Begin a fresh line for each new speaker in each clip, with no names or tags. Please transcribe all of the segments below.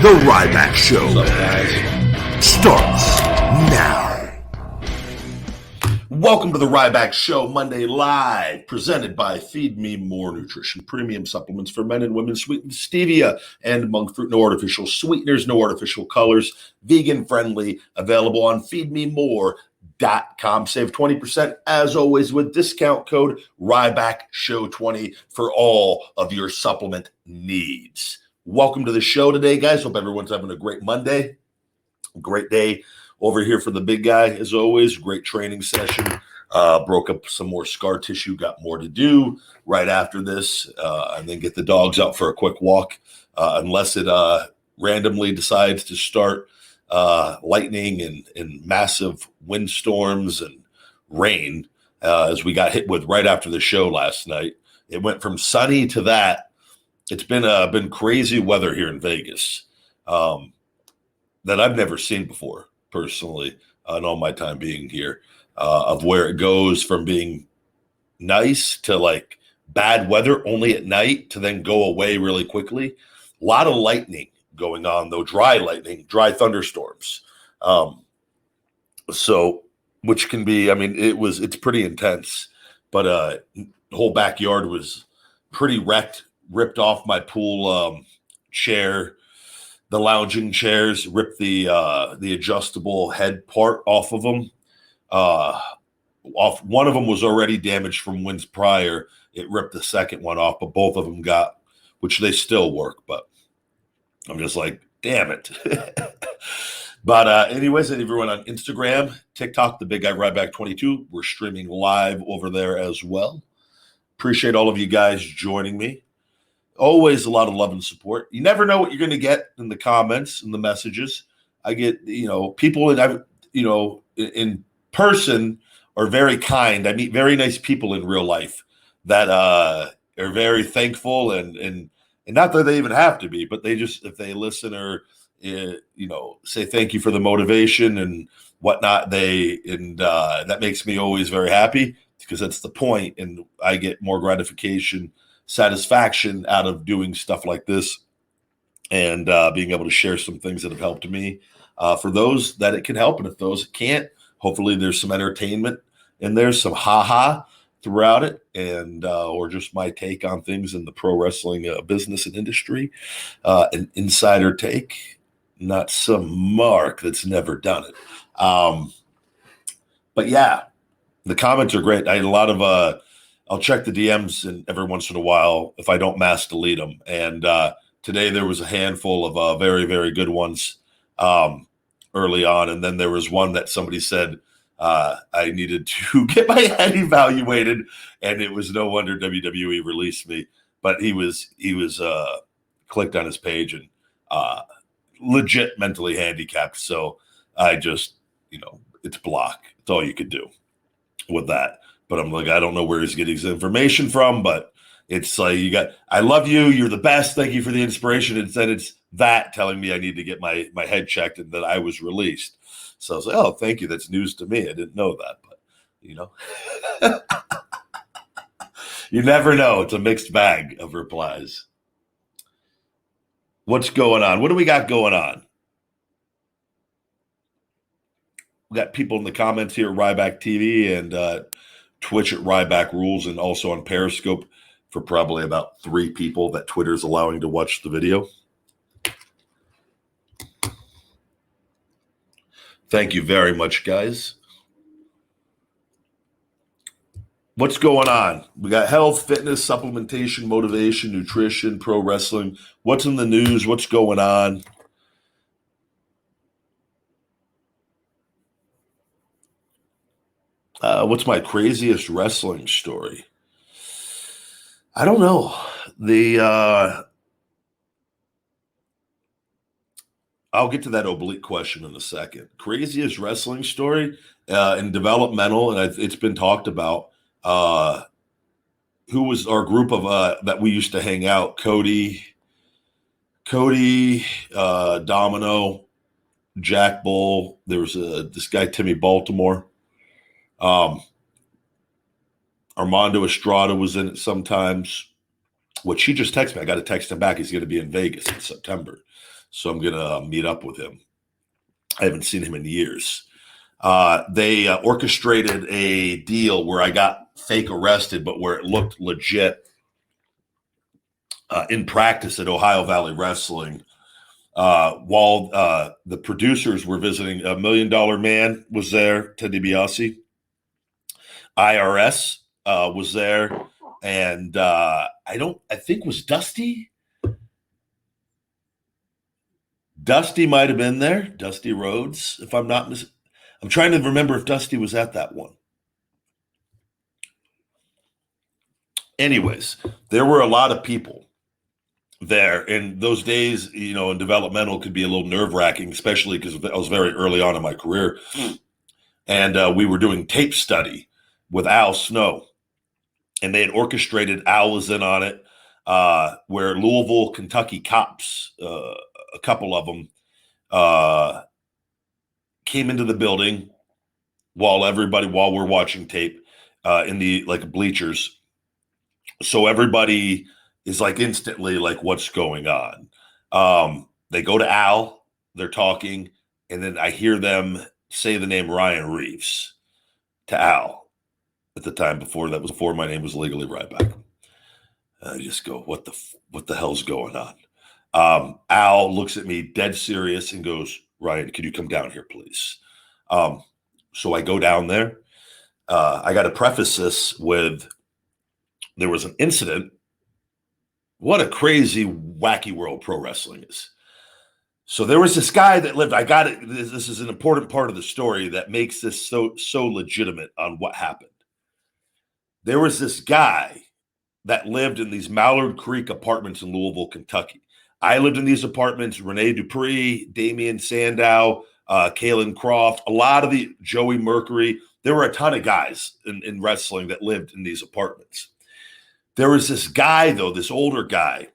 The Ryback Show
What's up, guys?
starts now.
Welcome to the Ryback Show Monday Live, presented by Feed Me More Nutrition, premium supplements for men and women, sweetened with stevia and monk fruit, no artificial sweeteners, no artificial colors, vegan friendly, available on feedmemore.com. Save 20% as always with discount code RybackShow20 for all of your supplement needs. Welcome to the show today, guys. Hope everyone's having a great Monday. Great day over here for the big guy, as always. Great training session. Broke up some more scar tissue. Got more to do right after this, and then get the dogs out for a quick walk. Unless it randomly decides to start lightning and massive windstorms and rain, as we got hit with right after the show last night. It went from sunny to that. It's been crazy weather here in Vegas that I've never seen before, personally, in all my time being here, of where it goes from being nice to like bad weather only at night to then go away really quickly. A lot of lightning going on, though, dry lightning, dry thunderstorms. So, which can be, I mean, it's pretty intense, but the whole backyard was pretty wrecked. Ripped off my pool chair, the lounging chairs, ripped the adjustable head part off of them. One of them was already damaged from winds prior. It ripped the second one off, but both of them got, which they still work, but I'm just like, damn it. But anyways, everyone on Instagram, TikTok, the Big Guy Ryback 22, we're streaming live over there as well. Appreciate all of you guys joining me. Always a lot of love and support. You never know what you're going to get in the comments and the messages. I get, people in person are very kind. I meet very nice people in real life that are very thankful and not that they even have to be, but they just, if they listen or, say thank you for the motivation and whatnot, that makes me always very happy because that's the point. And I get more satisfaction out of doing stuff like this and being able to share some things that have helped me for those that it can help. And if those can't, hopefully there's some entertainment and there's some ha-ha throughout it and or just my take on things in the pro wrestling business and industry, an insider take, not some mark that's never done it. But yeah, the comments are great. I had a lot of I'll check the DMs and every once in a while if I don't mass delete them. And today there was a handful of very, very good ones early on. And then there was one that somebody said I needed to get my head evaluated. And it was no wonder WWE released me. But he was clicked on his page and legit mentally handicapped. So I just, it's block. It's all you could do with that. But I'm like, I don't know where he's getting his information from, but it's like I love you. You're the best. Thank you for the inspiration. And then it's that telling me I need to get my head checked and that I was released. So I was like, oh, thank you. That's news to me. I didn't know that, but you never know. It's a mixed bag of replies. What's going on? What do we got going on? We got people in the comments here, Ryback TV and Twitch at Ryback Rules, and also on Periscope for probably about 3 people that Twitter's allowing to watch the video. Thank you very much, guys. What's going on? We got health, fitness, supplementation, motivation, nutrition, pro wrestling. What's in the news? What's going on? What's my craziest wrestling story? I don't know. I'll get to that oblique question in a second. Craziest wrestling story in developmental, and it's been talked about. Who was our group of that we used to hang out? Cody, Domino, Jack Bull. There was this guy Timmy Baltimore. Armando Estrada was in it sometimes. What she just texted me, I got to text him back. He's going to be in Vegas in September. So I'm going to meet up with him. I haven't seen him in years. They orchestrated a deal where I got fake arrested, but where it looked legit in practice at Ohio Valley Wrestling. While the producers were visiting, $1 Million Man was there, Ted DiBiase. IRS was there, and I think was Dusty. Dusty might have been there, Dusty Rhodes, if I'm not I'm trying to remember if Dusty was at that one. Anyways, there were a lot of people there. In those days, in developmental could be a little nerve-wracking, especially because I was very early on in my career. And we were doing tape study with Al Snow. And they had orchestrated, Al was in on it, where Louisville, Kentucky cops, a couple of them, came into the building while we're watching tape in the bleachers. So everybody is instantly what's going on? They go to Al, they're talking, and then I hear them say the name Ryan Reeves to Al at the time before my name was legally Ryback. I just go, what the hell's going on? Al looks at me dead serious and goes, Ryan, can you come down here, please? So I go down there. I got to preface this with, there was an incident. What a crazy, wacky world pro wrestling is. So there was this guy that lived, I got it. This is an important part of the story that makes this so legitimate on what happened. There was this guy that lived in these Mallard Creek apartments in Louisville, Kentucky. I lived in these apartments, Rene Dupree, Damian Sandow, Kalen Croft, a lot of the Joey Mercury. There were a ton of guys in wrestling that lived in these apartments. There was this guy, though, this older guy,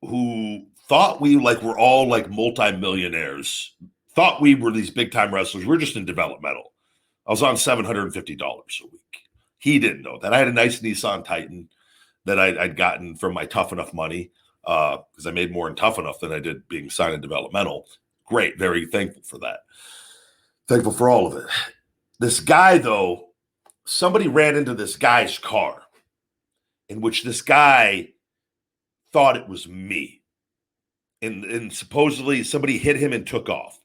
who thought we were all multimillionaires, thought we were these big time wrestlers. We're just in developmental. I was on $750 a week. He didn't know that. I had a nice Nissan Titan that I'd gotten from my Tough Enough money because I made more in Tough Enough than I did being signed in developmental. Great. Very thankful for that. Thankful for all of it. This guy, though, somebody ran into this guy's car in which this guy thought it was me. And supposedly somebody hit him and took off.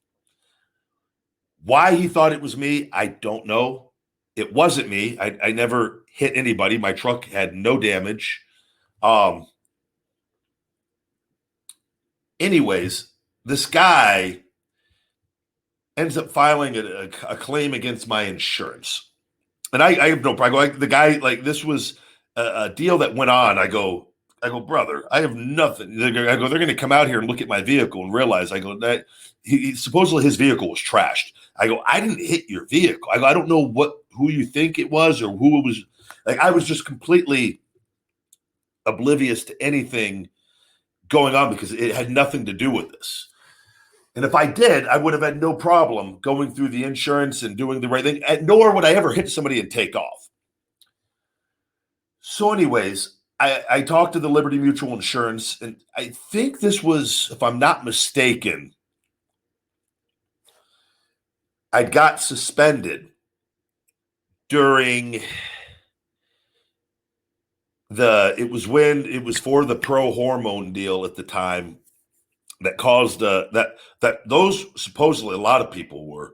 Why he thought it was me, I don't know. It wasn't me. I never hit anybody. My truck had no damage. Anyways, this guy ends up filing a claim against my insurance. And I have no problem. The guy, this was a deal that went on. I go, brother, I have nothing. They're going to come out here and look at my vehicle and realize, that supposedly his vehicle was trashed. I go, I didn't hit your vehicle. I don't know who you think it was or who it was. I was just completely oblivious to anything going on because it had nothing to do with this. And if I did, I would have had no problem going through the insurance and doing the right thing, nor would I ever hit somebody and take off. So anyways, I talked to the Liberty Mutual Insurance, and I think this was, if I'm not mistaken, I got suspended during it was for the pro hormone deal at the time that caused that those supposedly a lot of people were,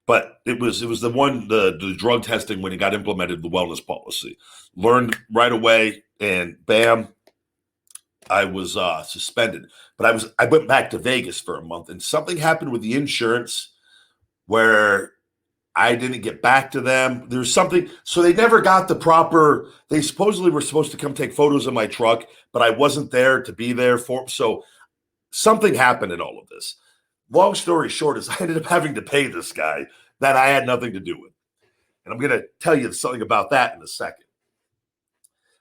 but it was the one, the drug testing when it got implemented, the wellness policy. Learned right away, and bam, I was suspended. But I went back to Vegas for a month, and something happened with the insurance where I didn't get back to them. There's something, so they never got the proper. They supposedly were supposed to come take photos of my truck, but I wasn't there to be there for. So something happened in all of this. Long story short is I ended up having to pay this guy that I had nothing to do with. And I'm going to tell you something about that in a second.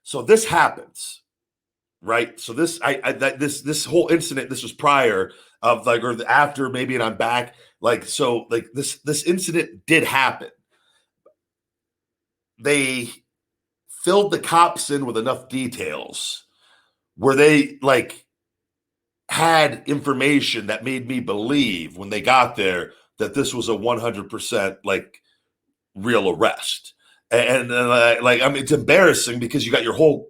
So this happens, right? So this whole incident, this was prior of or after maybe, and I'm back. This incident did happen. They filled the cops in with enough details where they had information that made me believe when they got there that this was a 100% like real arrest. And like, I mean, it's embarrassing because you got your whole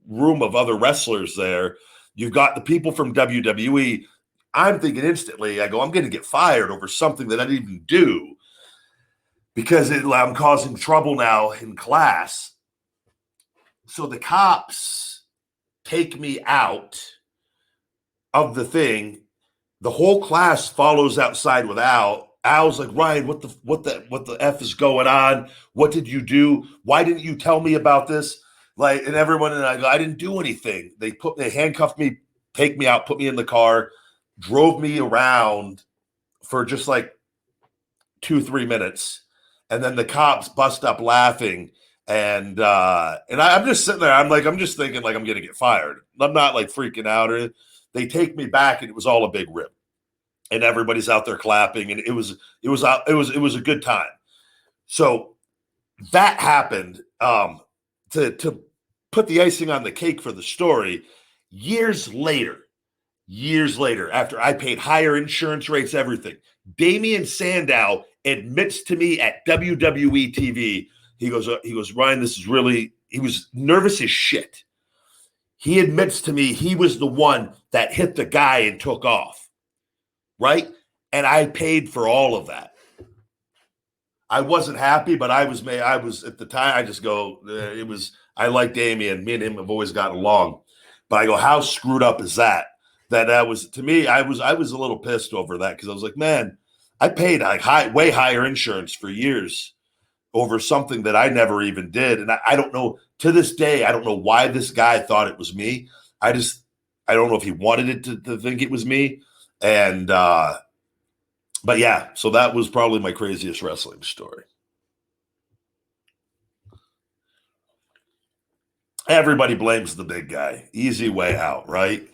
room of other wrestlers there. You've got the people from WWE. I'm thinking instantly, I go, I'm going to get fired over something that I didn't even do because I'm causing trouble now in class. So the cops take me out of the thing. The whole class follows outside with Al. Al's like, Ryan, what the F is going on? What did you do? Why didn't you tell me about this? Like, and everyone, and I go, I didn't do anything. They handcuffed me, take me out, put me in the car, drove me around for just like 2-3 minutes. And then the cops bust up laughing. And I'm just sitting there. I'm just thinking like I'm going to get fired. I'm not like freaking out. Or they take me back and it was all a big rip. And everybody's out there clapping. And it was a good time. So that happened. To put the icing on the cake for the story, years later, after I paid higher insurance rates, everything, Damian Sandow admits to me at WWE TV, he goes, Ryan, he was nervous as shit. He admits to me he was the one that hit the guy and took off, right? And I paid for all of that. I wasn't happy, but I was at the time, I just go, I like Damian. Me and him have always gotten along. But I go, how screwed up is that? That was, to me, I was a little pissed over that because I was like, man, I paid like way higher insurance for years over something that I never even did. And I don't know, to this day, I don't know why this guy thought it was me. I don't know if he wanted it to think it was me. And, but yeah, so that was probably my craziest wrestling story. Everybody blames the big guy. Easy way out, right?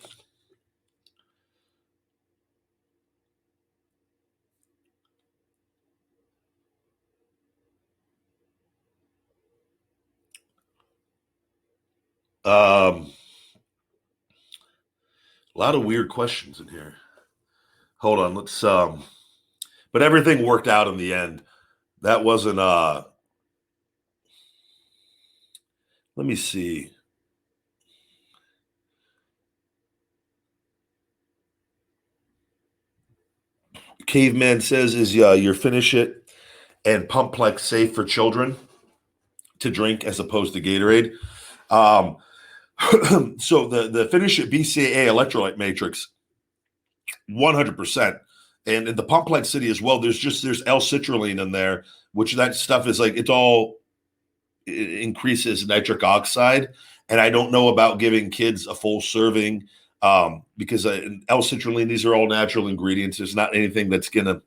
A lot of weird questions in here. Hold on, let's but everything worked out in the end. That wasn't let me see. Caveman says, is your Finish It and Pumplex safe for children to drink as opposed to Gatorade? So the Finish It BCAA electrolyte matrix, 100%. And in the Pumplex City as well, there's L-citrulline in there, which that stuff is like, it increases nitric oxide. And I don't know about giving kids a full serving because L-citrulline, these are all natural ingredients. There's not anything that's going to,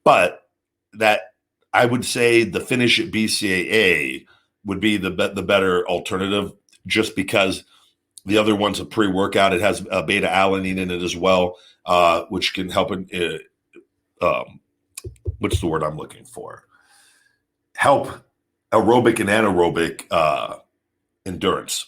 but that I would say the Finish It BCAA would be the better alternative just because the other one's a pre-workout. It has beta alanine in it as well, which can help what's the word I'm looking for? Help aerobic and anaerobic endurance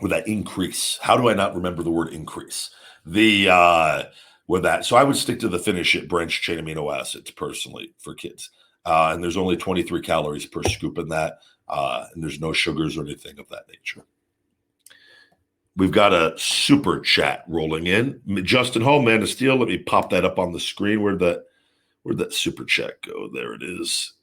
with that increase. How do I not remember the word increase? With that. So I would stick to the Finish It branched chain amino acids personally for kids. And there's only 23 calories per scoop in that. And there's no sugars or anything of that nature. We've got a super chat rolling in. Justin Hall, Man of Steel. Let me pop that up on the screen. Where'd that super chat go? There it is.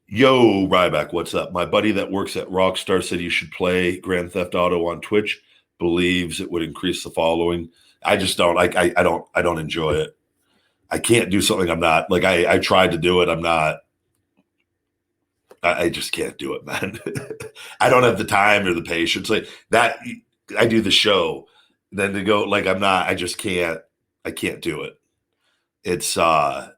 Yo, Ryback, what's up? My buddy that works at Rockstar said you should play Grand Theft Auto on Twitch. Believes it would increase the following. I just don't. I don't enjoy it. I can't do something I'm not. Like I tried to do it. I'm not. I just can't do it, man. I don't have the time or the patience. Like that, I do the show. Then to go like I'm not. I just can't. I can't do it. It's. I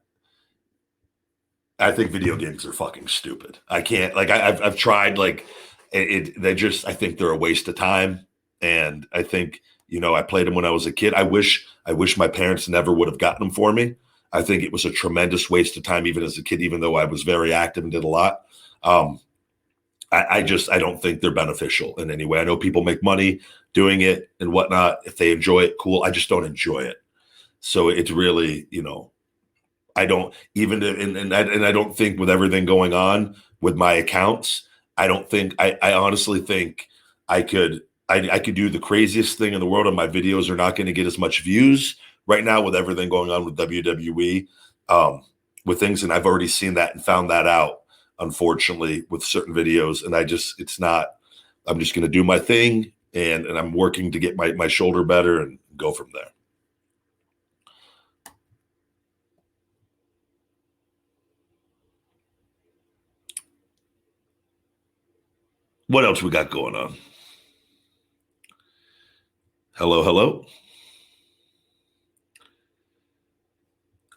think video games are fucking stupid. I can't. Like I've tried. Like they just. I think they're a waste of time. And I think I played them when I was a kid. I wish my parents never would have gotten them for me. I think it was a tremendous waste of time, even as a kid, even though I was very active and did a lot. I don't think they're beneficial in any way. I know people make money doing it and whatnot. If they enjoy it, cool. I just don't enjoy it. So it's really, I don't even, and I don't think with everything going on with my accounts, I don't think, I honestly think I could do the craziest thing in the world, and my videos are not going to get as much views right now with everything going on with WWE, with things. And I've already seen that and found that out, unfortunately, with certain videos. And I'm just going to do my thing, and I'm working to get my shoulder better and go from there. What else we got going on? Hello, hello.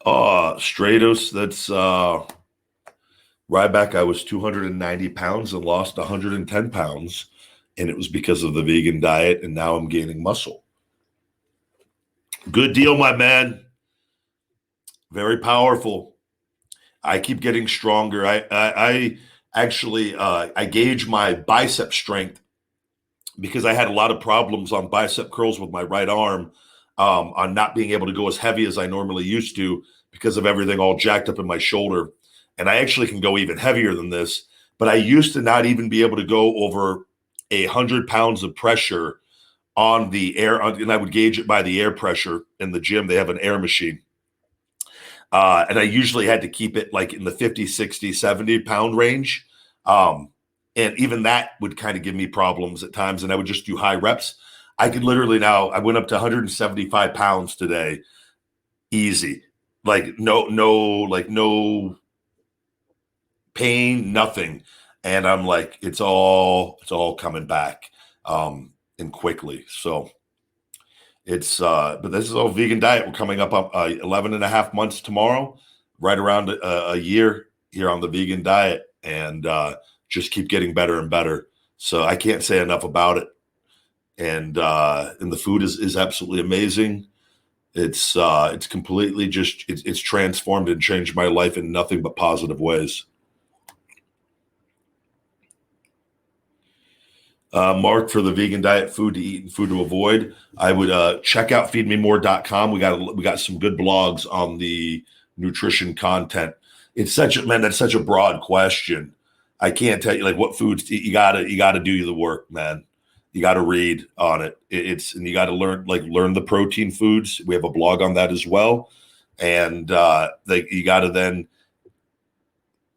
Stratos, that's Ryback. I was 290 pounds and lost 110 pounds, and it was because of the vegan diet, and now I'm gaining muscle. Good deal, my man. Very powerful. I keep getting stronger. I actually I gauge my bicep strength because I had a lot of problems on bicep curls with my right arm, on not being able to go as heavy as I normally used to because of everything all jacked up in my shoulder. And I actually can go even heavier than this, but I used to not even be able to go over 100 pounds of pressure on the air, and I would gauge it by the air pressure in the gym. They have an air machine. And I usually had to keep it like in the 50, 60, 70 pound range. And even that would kind of give me problems at times. And I would just do high reps. I could literally now, I went up to 175 pounds today. Easy. Like no pain, nothing. And I'm like, it's all coming back, and quickly. So but this is all vegan diet. We're coming up 11 and a half months tomorrow, right around a year here on the vegan diet, and just keep getting better and better. So I can't say enough about it. And the food is absolutely amazing. It's completely just, it's transformed and changed my life in nothing but positive ways. Mark, for the vegan diet, food to eat and food to avoid, I would check out feedmemore.com. We got some good blogs on the nutrition content. It's that's such a broad question. I can't tell you like what foods to eat. You gotta do the work, man. You got to read on it. And you got to learn the protein foods. We have a blog on that as well. And you got to then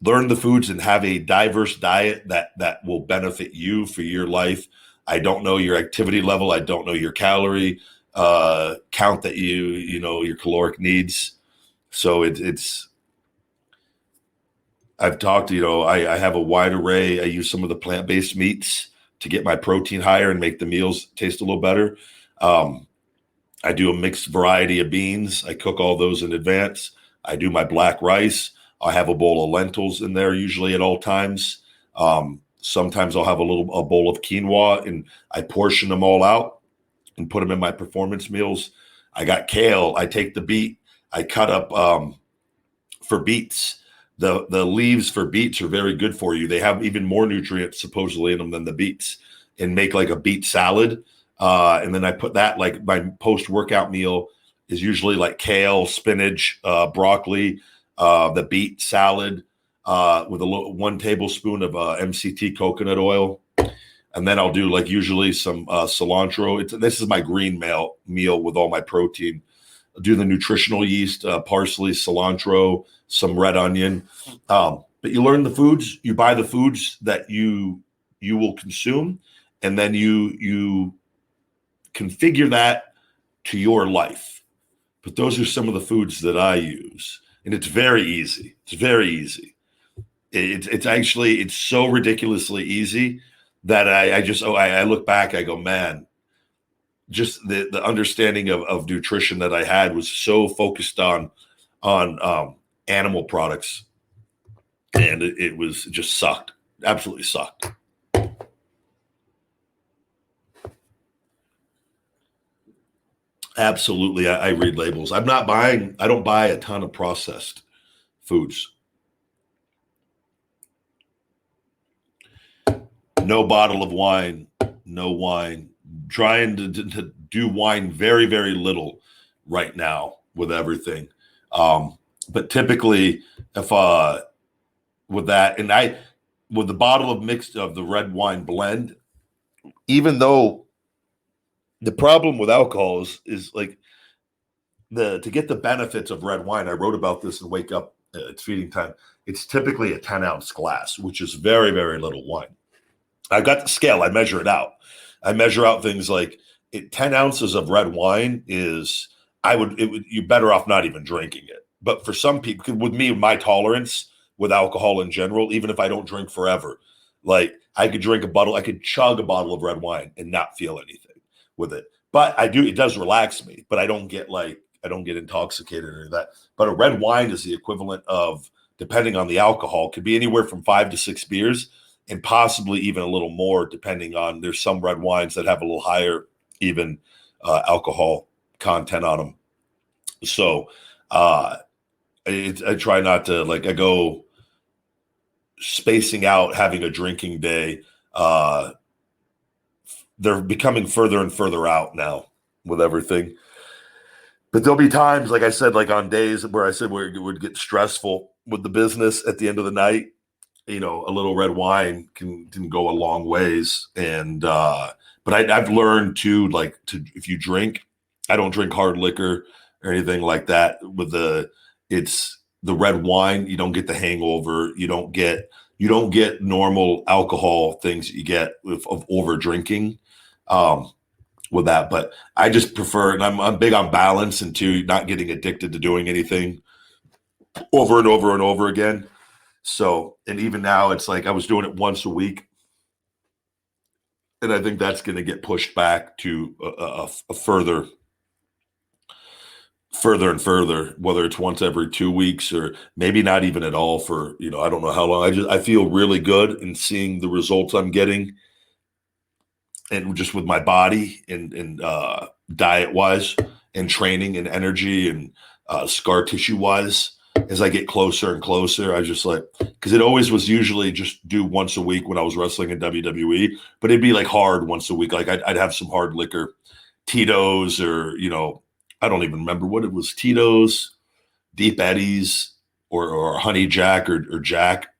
learn the foods and have a diverse diet that will benefit you for your life. I don't know your activity level. I don't know your calorie count that your caloric needs. So I've talked, I have a wide array. I use some of the plant-based meats to get my protein higher and make the meals taste a little better. I do a mixed variety of beans. I cook all those in advance. I do my black rice. I have a bowl of lentils in there usually at all times. Sometimes I'll have a bowl of quinoa, and I portion them all out and put them in my performance meals. I got kale. I take the beet. I cut up for beets. The leaves for beets are very good for you. They have even more nutrients supposedly in them than the beets, and make like a beet salad. And then I put that, like my post-workout meal is usually like kale, spinach, broccoli, the beet salad with 1 tablespoon of MCT coconut oil. And then I'll do like usually some cilantro. This is my green meal with all my protein. I'll do the nutritional yeast, parsley, cilantro, some red onion. But you learn the foods, you buy the foods that you will consume, and then you configure that to your life. But those are some of the foods that I use. And it's very easy. It's very easy. It's so ridiculously easy that I look back, I go, man, just the understanding of nutrition that I had was so focused on animal products, and it just sucked. Absolutely sucked. Absolutely. I read labels. I don't buy a ton of processed foods. No bottle of wine, no wine, trying to do wine very, very little right now with everything. But typically, if with that, and with the bottle of the red wine blend, even though the problem with alcohol is like to get the benefits of red wine, I wrote about this in Wake Up, It's Feeding Time. It's typically a 10-ounce glass, which is very, very little wine. I've got the scale. I measure it out. I measure out things like 10 ounces of red wine is, you're better off not even drinking it. But for some people, with me, my tolerance with alcohol in general, even if I don't drink forever, like I could chug a bottle of red wine and not feel anything with it. But it does relax me, but I don't get intoxicated or that. But a red wine is the equivalent of, depending on the alcohol, could be anywhere from 5 to 6 beers and possibly even a little more, depending on, there's some red wines that have a little higher even alcohol content on them. So I try not to, I go spacing out having a drinking day. They're becoming further and further out now with everything. But there'll be times, like I said, like on days where it would get stressful with the business at the end of the night, a little red wine can go a long ways. And, but I've learned too, if you drink, I don't drink hard liquor or anything like that. It's the red wine, you don't get the hangover. You don't get normal alcohol things that you get of over drinking with that. But I just prefer, and I'm big on balance and not getting addicted to doing anything over and over and over again. So, and even now it's like I was doing it once a week. And I think that's going to get pushed back to a further and further, whether it's once every 2 weeks or maybe not even at all for, I don't know how long. I feel really good in seeing the results I'm getting, and just with my body and diet wise and training and energy and scar tissue wise. As I get closer and closer, I just because it always was usually just do once a week when I was wrestling in WWE, but it'd be hard once a week. I'd have some hard liquor, Tito's, or, I don't even remember what it was, Tito's, Deep Eddies, or Honey Jack or Jack.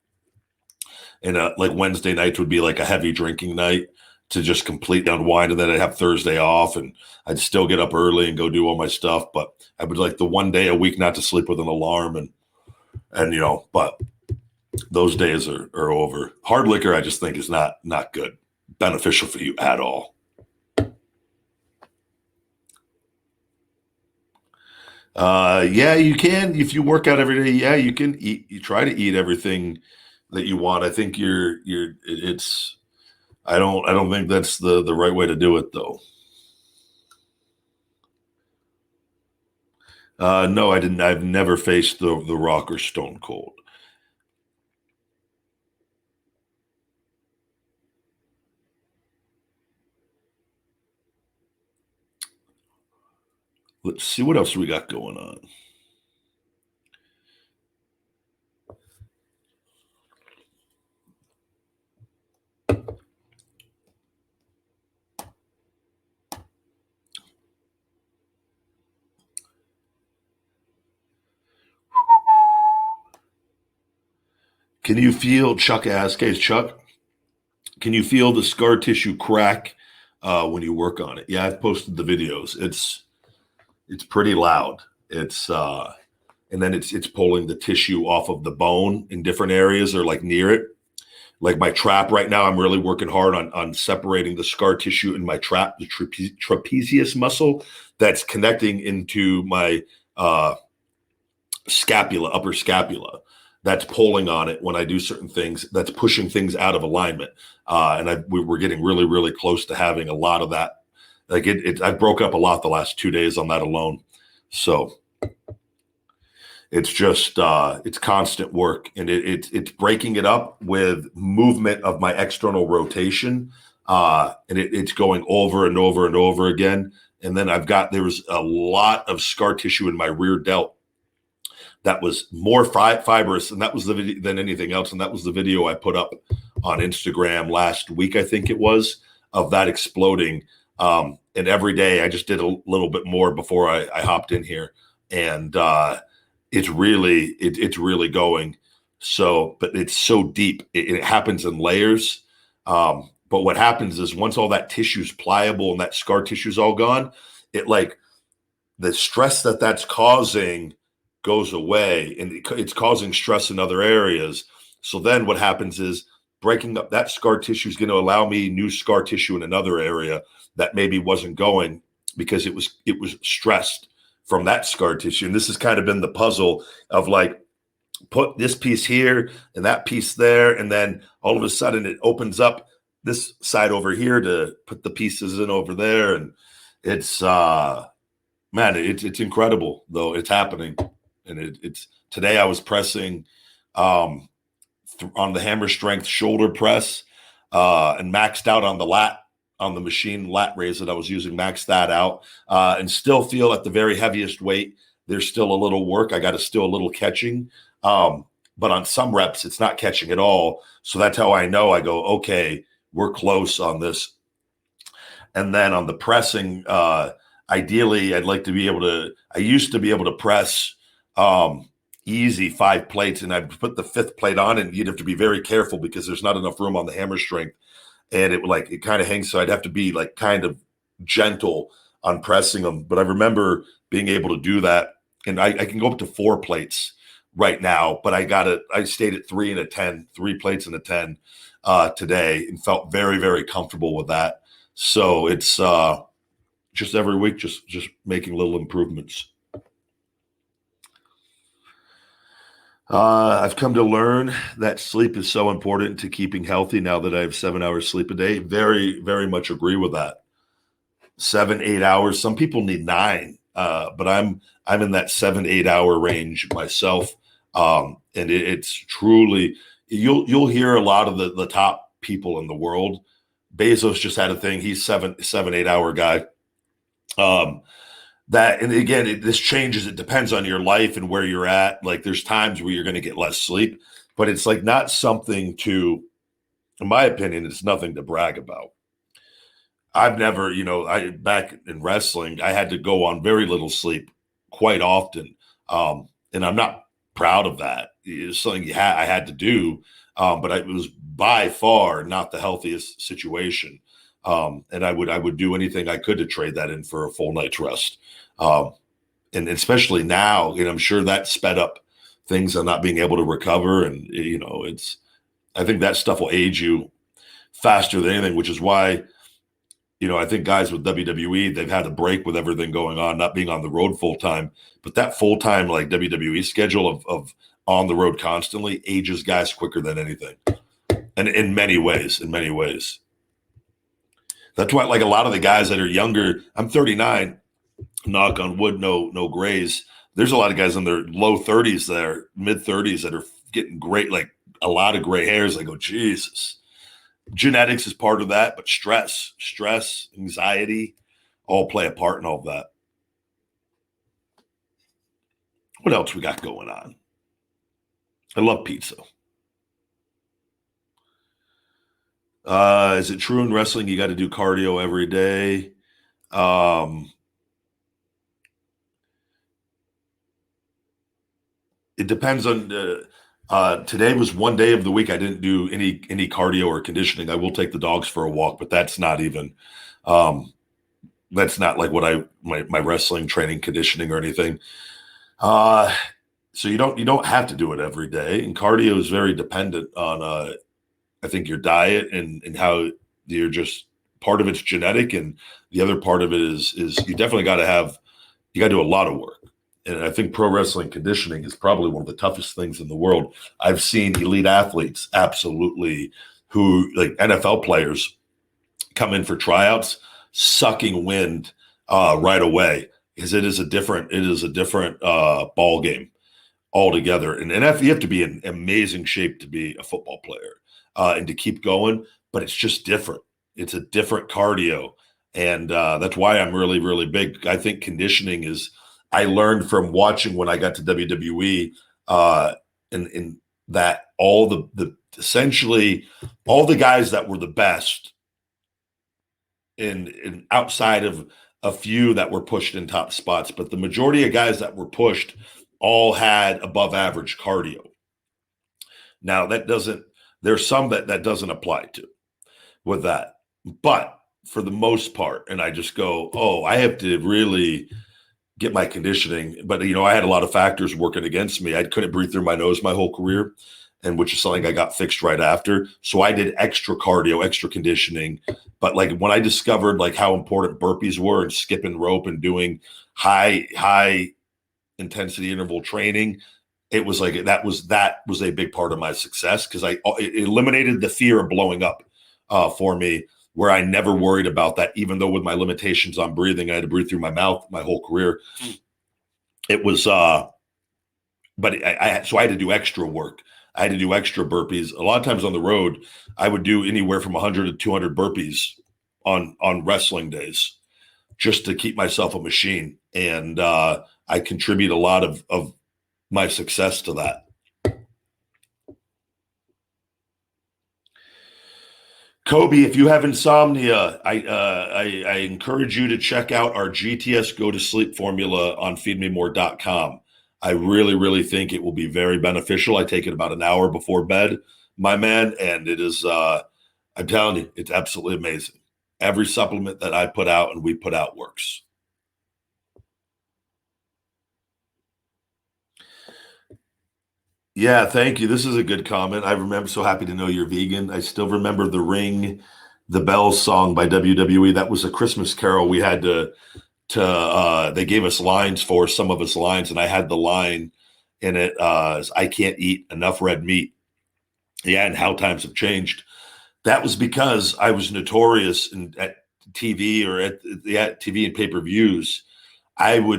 And Wednesday nights would be a heavy drinking night to just completely unwind. And then I'd have Thursday off and I'd still get up early and go do all my stuff. But I would the one day a week not to sleep with an alarm and but those days are over. Hard liquor, I just think, is not good, beneficial for you at all. Yeah, you can, if you work out every day. Yeah, you can eat. You try to eat everything that you want. I think I don't think that's the right way to do it, though. No, I didn't. I've never faced the Rock or Stone Cold. Let's see what else we got going on. Can you feel, Chuck asks, hey, Chuck, can you feel the scar tissue crack when you work on it? Yeah, I've posted the videos. It's pretty loud. And then it's pulling the tissue off of the bone in different areas or near it. Like my trap right now, I'm really working hard on separating the scar tissue in my trap, the trapezius muscle that's connecting into my scapula, upper scapula. That's pulling on it when I do certain things. That's pushing things out of alignment. And we're getting really, really close to having a lot of that. I broke up a lot the last 2 days on that alone. So it's just, it's constant work, and it's breaking it up with movement of my external rotation. And it's going over and over and over again. And then there was a lot of scar tissue in my rear delt that was more fibrous, and that was the video than anything else. And that was the video I put up on Instagram last week, I think it was, of that exploding. And every day I just did a little bit more before I hopped in here. And it's really going. So, but it's so deep. It happens in layers. But what happens is once all that tissue's pliable and that scar tissue's all gone, it like the stress that's causing goes away, and it's causing stress in other areas. So then what happens is breaking up that scar tissue is going to allow me new scar tissue in another area that maybe wasn't going because it was stressed from that scar tissue. And this has kind of been the puzzle of like, put this piece here and that piece there, and then all of a sudden it opens up this side over here to put the pieces in over there. And it's man, it's incredible though. It's happening. And it's today I was pressing on the hammer strength shoulder press and maxed out on the lat, on the machine lat raise that I was using, maxed that out and still feel at the very heaviest weight there's still a little work. I got to still a little catching. But on some reps, it's not catching at all. So that's how I know. I go, okay, we're close on this. And then on the pressing, ideally, I'd like to be able to, I used to be able to press easy 5 plates, and I'd put the 5th plate on, and you'd have to be very careful because there's not enough room on the hammer strength. And it kind of hangs. So I'd have to be like kind of gentle on pressing them. But I remember being able to do that. And I can go up to 4 plates right now, but I stayed at 3 and a 10, 3 plates and a 10 today, and felt very, very comfortable with that. So it's just every week, just making little improvements. I've come to learn that sleep is so important to keeping healthy now that I have 7 hours sleep a day. Very, very much agree with that. 7, 8 hours. Some people need 9, but I'm in that 7, 8 hour range myself. And it's truly, you'll hear a lot of the top people in the world. Bezos just had a thing. He's 7, 8 hour guy. That, and again, this changes. It depends on your life and where you're at. Like there's times where you're going to get less sleep, but it's like not something to, in my opinion, it's nothing to brag about. I've never, back in wrestling, I had to go on very little sleep quite often. And I'm not proud of that. It's something I had to do, but it was by far not the healthiest situation. And I would do anything I could to trade that in for a full night's rest. And especially now, I'm sure that sped up things on not being able to recover. And, I think that stuff will age you faster than anything, which is why, I think guys with WWE, they've had a break with everything going on, not being on the road full time, but that full time, like WWE schedule of on the road constantly ages guys quicker than anything. And in many ways. That's why, like a lot of the guys that are younger, I'm 39, knock on wood, no grays. There's a lot of guys in their low 30s there, mid 30s that are getting great, like a lot of gray hairs. I go, Jesus. Genetics is part of that, but stress, anxiety, all play a part in all of that. What else we got going on? I love pizza. Is it true in wrestling you got to do cardio every day? It depends on. Today was one day of the week I didn't do any cardio or conditioning. I will take the dogs for a walk, but that's not even. That's not like what my wrestling training, conditioning, or anything. So you don't have to do it every day, and cardio is very dependent on. I think your diet and how you're just, part of it's genetic, and the other part of it is you definitely got to do a lot of work. And I think pro wrestling conditioning is probably one of the toughest things in the world. I've seen elite athletes absolutely who, like NFL players, come in for tryouts, sucking wind right away, because it is a different ball game altogether. And you have to be in amazing shape to be a football player and to keep going, but it's just different. It's a different cardio. And that's why I'm really, really big. I think conditioning is, I learned from watching when I got to WWE in that all the essentially all the guys that were the best in outside of a few that were pushed in top spots, but the majority of guys that were pushed all had above average cardio. Now there's some that doesn't apply to with that, but for the most part, and I just go, oh, I have to really get my conditioning. But I had a lot of factors working against me. I couldn't breathe through my nose my whole career, and which is something I got fixed right after. So I did extra cardio, extra conditioning. But like when I discovered like how important burpees were and skipping rope and doing high intensity interval training, it was like that was a big part of my success, because it eliminated the fear of blowing up for me, where I never worried about that, even though with my limitations on breathing, I had to breathe through my mouth my whole career. It was, but so I had to do extra work. I had to do extra burpees. A lot of times on the road, I would do anywhere from 100 to 200 burpees on wrestling days, just to keep myself a machine. And I contribute a lot of my success to that. Kobe, if you have insomnia, I encourage you to check out our GTS Go to Sleep formula on feedmemore.com. I really, really think it will be very beneficial. I take it about an hour before bed, my man, and it is, I'm telling you, it's absolutely amazing. Every supplement that I put out and we put out works. Yeah, thank you. This is a good comment. I remember, so happy to know you're vegan. I still remember the Ring the Bells song by WWE. That was a Christmas carol. We had to they gave us lines for some of us lines, and I had the line in it, I can't eat enough red meat. Yeah, and how times have changed. That was because I was notorious at TV or at TV and pay-per-views.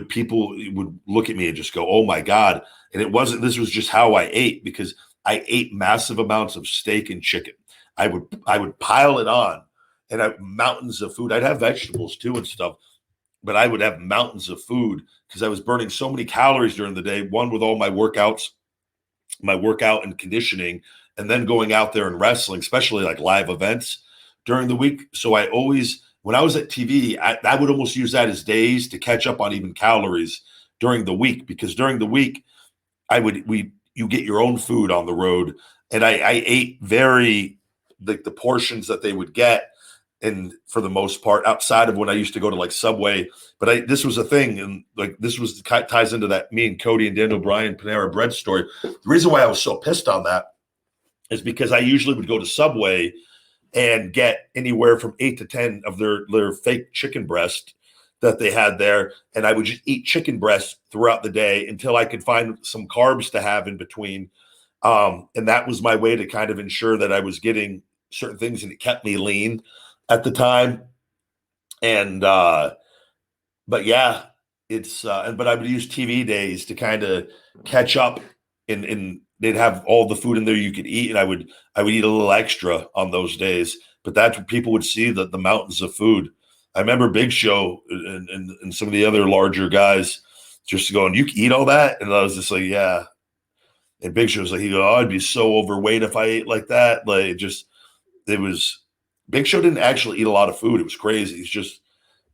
People would look at me and just go, oh my God. And this was just how I ate, because I ate massive amounts of steak and chicken. I would pile it on, and I mountains of food. I'd have vegetables too and stuff, but I would have mountains of food because I was burning so many calories during the day. One, with all my workout and conditioning, and then going out there and wrestling, especially like live events during the week. So I always, when I was at TV, I would almost use that as days to catch up on even calories during the week, because during the week, you get your own food on the road, and I ate the portions that they would get, and for the most part, outside of when I used to go to like Subway. But this was a thing, and like this ties into that me and Cody and Daniel Bryan Panera Bread story. The reason why I was so pissed on that is because I usually would go to Subway and get anywhere from 8 to 10 of their fake chicken breast that they had there. And I would just eat chicken breast throughout the day until I could find some carbs to have in between. And that was my way to kind of ensure that I was getting certain things, and it kept me lean at the time. And, but yeah, but I would use TV days to kind of catch up, and they'd have all the food in there you could eat. And I would eat a little extra on those days, but that's what people would see, the mountains of food. I remember Big Show and some of the other larger guys just going, you can eat all that? And I was just like, yeah. And Big Show was like, oh, I'd be so overweight if I ate like that. Like Big Show didn't actually eat a lot of food. It was crazy.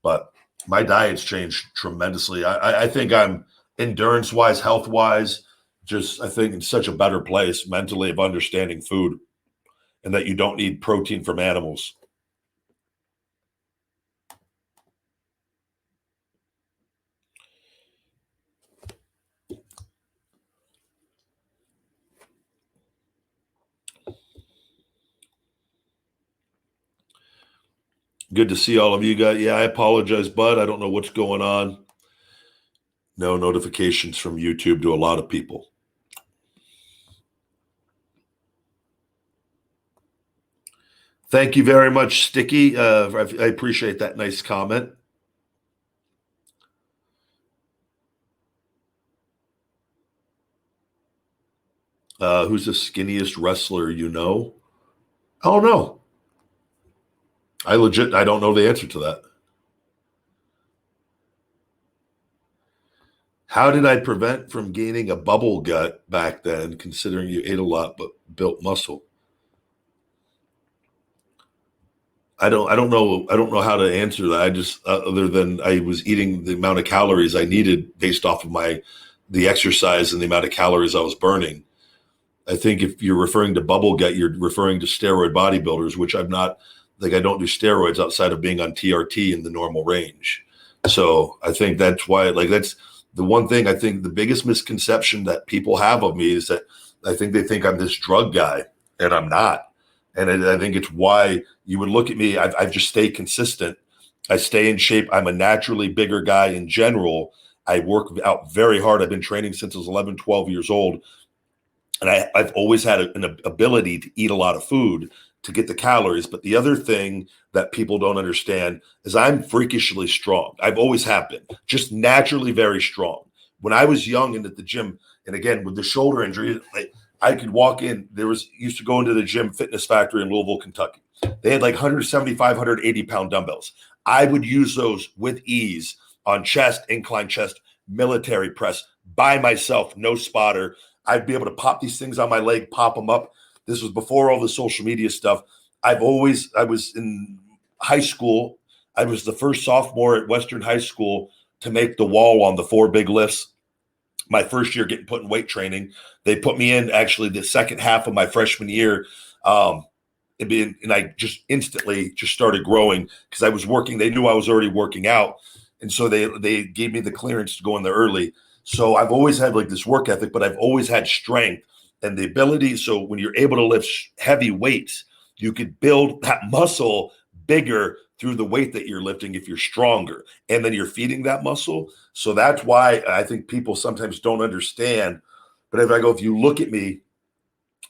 But my diet's changed tremendously. I think I'm endurance wise, health wise, I think in such a better place mentally of understanding food, and that you don't need protein from animals. Good to see all of you guys. Yeah, I apologize, bud. I don't know what's going on. No notifications from YouTube to a lot of people. Thank you very much, Sticky. I appreciate that nice comment. Who's the skinniest wrestler you know? Oh, no. I don't know the answer to that. How did I prevent from gaining a bubble gut back then, considering you ate a lot but built muscle? I don't know how to answer that. I just other than I was eating the amount of calories I needed based off of the exercise and the amount of calories I was burning. I think if you're referring to bubble gut, you're referring to steroid bodybuilders, which I'm not. Like I don't do steroids outside of being on TRT in the normal range. So I think that's why. Like that's the one thing I think the biggest misconception that people have of me is that I think they think I'm this drug guy, and I'm not. And I think it's why you would look at me. I've just stayed consistent. I stay in shape. I'm a naturally bigger guy in general. I work out very hard. I've been training since I was 11, 12 years old. And I've always had an ability to eat a lot of food to get the calories. But the other thing that people don't understand is I'm freakishly strong. I've always have been, just naturally very strong. When I was young and at the gym, and again, with the shoulder injury, I could walk in. Used to go into the gym Fitness Factory in Louisville, Kentucky. They had like 175, 180 pound dumbbells. I would use those with ease on chest, incline chest, military press by myself, no spotter. I'd be able to pop these things on my leg, pop them up. This was before all the social media stuff. I was in high school. I was the first sophomore at Western High School to make the wall on the 4 big lifts. My first year getting put in weight training. They put me in actually the second half of my freshman year. And I just instantly just started growing because I was working. They knew I was already working out. And so they gave me the clearance to go in there early. So I've always had like this work ethic, but I've always had strength and the ability. So when you're able to lift heavy weights, you could build that muscle bigger through the weight that you're lifting if you're stronger. And then you're feeding that muscle. So that's why I think people sometimes don't understand. But if you look at me,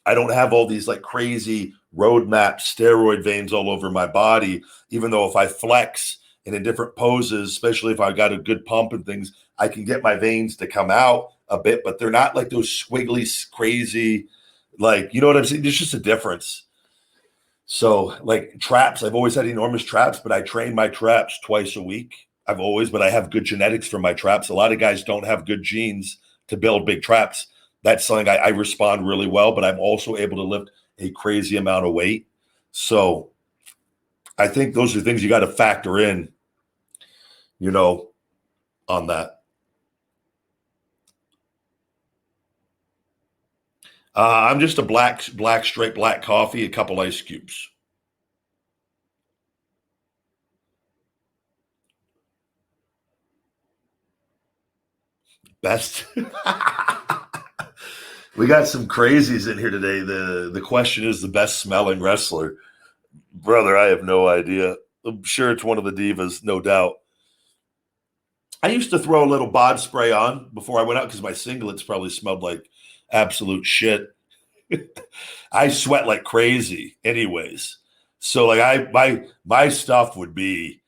I don't have all these like crazy roadmap steroid veins all over my body, even though if I flex and in different poses, especially if I got a good pump and things, I can get my veins to come out a bit, but they're not like those squiggly, crazy, like, you know what I'm saying? There's just a difference. So like traps, I've always had enormous traps, but I train my traps twice a week. But I have good genetics for my traps. A lot of guys don't have good genes to build big traps. That's something I respond really well, but I'm also able to lift a crazy amount of weight. So I think those are things you got to factor in, on that. I'm just a straight black coffee, a couple ice cubes. Best. We got some crazies in here today. The question is the best smelling wrestler. Brother, I have no idea. I'm sure it's one of the divas, no doubt. I used to throw a little bod spray on before I went out because my singlets probably smelled like absolute shit. I sweat like crazy anyways. So like my stuff would be,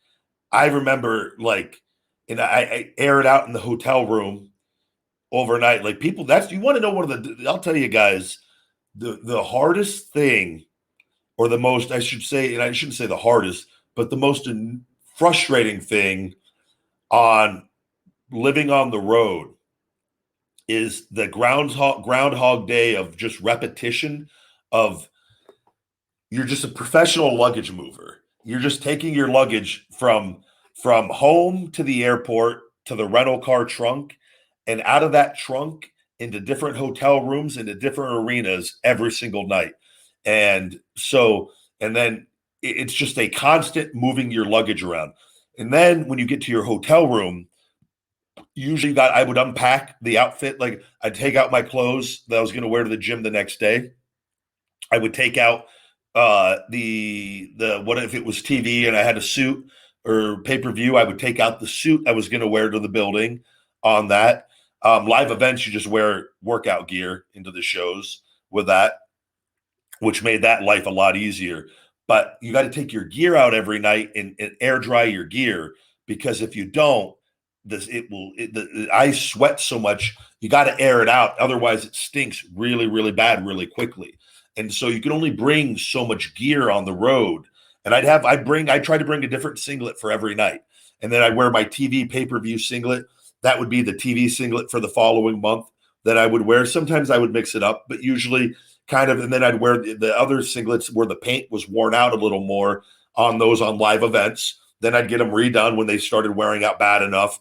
I remember like, and I air it out in the hotel room overnight. Like people, you want to know I'll tell you guys, the hardest thing or the most, I should say, and I shouldn't say the hardest, but the most frustrating thing on living on the road is the groundhog day of just repetition of you're just a professional luggage mover. You're just taking your luggage from home to the airport to the rental car trunk and out of that trunk into different hotel rooms, into different arenas every single night. And then it's just a constant moving your luggage around. And then when you get to your hotel room, usually I would unpack the outfit. Like I'd take out my clothes that I was going to wear to the gym the next day. I would take out what if it was TV and I had a suit or pay-per-view, I would take out the suit I was going to wear to the building on that. Live events, you just wear workout gear into the shows with that, which made that life a lot easier. But you got to take your gear out every night and air dry your gear, because if you don't, I sweat so much, you got to air it out. Otherwise it stinks really, really bad, really quickly. And so you can only bring so much gear on the road. And I try to bring a different singlet for every night. And then I wear my TV pay-per-view singlet. That would be the TV singlet for the following month that I would wear. Sometimes I would mix it up, but usually and then I'd wear the other singlets where the paint was worn out a little more on those on live events. Then I'd get them redone when they started wearing out bad enough.